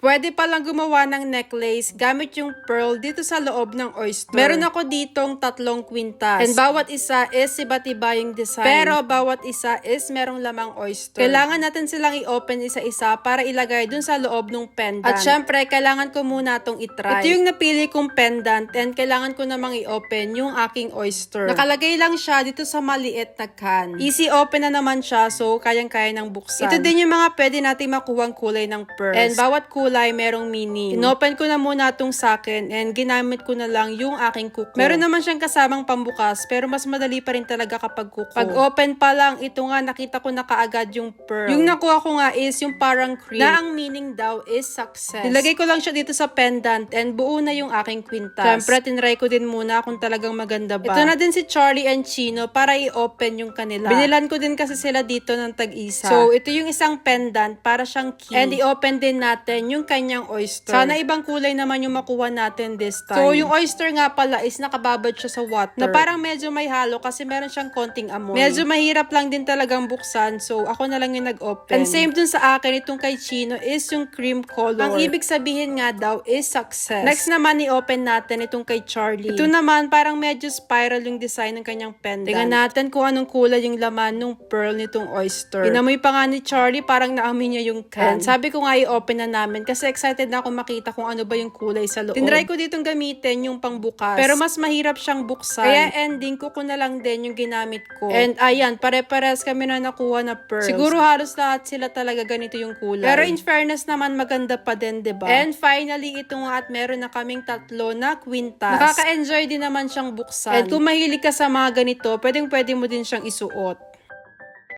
Pwede palang gumawa ng necklace gamit yung pearl dito sa loob ng oyster. Meron ako ditong 3 kwintas. And bawat isa is iba't iba yung design. Pero bawat isa is merong lamang oyster. Kailangan natin silang i-open isa-isa para ilagay dun sa loob ng pendant. At syempre, kailangan ko muna itong itry. Ito yung napili kong pendant and kailangan ko namang i-open yung aking oyster. Nakalagay lang siya dito sa maliit na can. Easy open na naman siya, so kayang-kaya ng buksan. Ito din yung mga pwede natin makuhang kulay ng pearls. And bawat kulay merong meaning. Inopen ko na muna itong sakin and ginamit ko na lang yung aking kuko. Meron naman siyang kasamang pambukas pero mas madali pa rin talaga kapag kuko. Pag open pa lang, ito nga nakita ko na kaagad yung pearl. Yung nakuha ko nga is yung parang cream na ang meaning daw is success. Nilagay ko lang siya dito sa pendant and buo na yung aking kwintas. Siyempre, tinry ko din muna kung talagang maganda ba. Ito na din si Charlie and Chino para i-open yung kanila. Binilan ko din kasi sila dito ng tag-isa. So, ito yung isang pendant para siyang key. And i-open din natin yung kanyang oyster. Sana ibang kulay naman yung makuha natin this time. So, yung oyster nga pala is nakababad siya sa water. Na parang medyo may halo kasi meron siyang konting amoy. Medyo mahirap lang din talagang buksan. So, ako na lang yung nag-open. And same dun sa akin, itong kay Chino is yung cream color. Ang ibig sabihin nga daw is success. Next naman, i-open natin itong kay Charlie. Ito naman, parang medyo spiral yung design ng kanyang pendant. Tingnan natin kung anong kulay yung laman ng pearl nitong oyster. Inamoy pa nga ni Charlie, parang naamoy niya yung can. And sabi ko nga i-open na namin kasi excited na ako makita kung ano ba yung kulay sa loob. Tinry ko ditong gamitin yung pangbukas. Pero mas mahirap siyang buksan. Kaya ending ko na lang din yung ginamit ko. And ayan, pare-pares kami na nakuha na pearls. Siguro halos lahat sila talaga ganito yung kulay. Pero in fairness naman, maganda pa din, diba? And finally, ito nga at meron na kaming 3 na kwintas. Nakaka-enjoy din naman siyang buksan. And kung mahilig ka sa mga ganito, pwedeng-pwede mo din siyang isuot.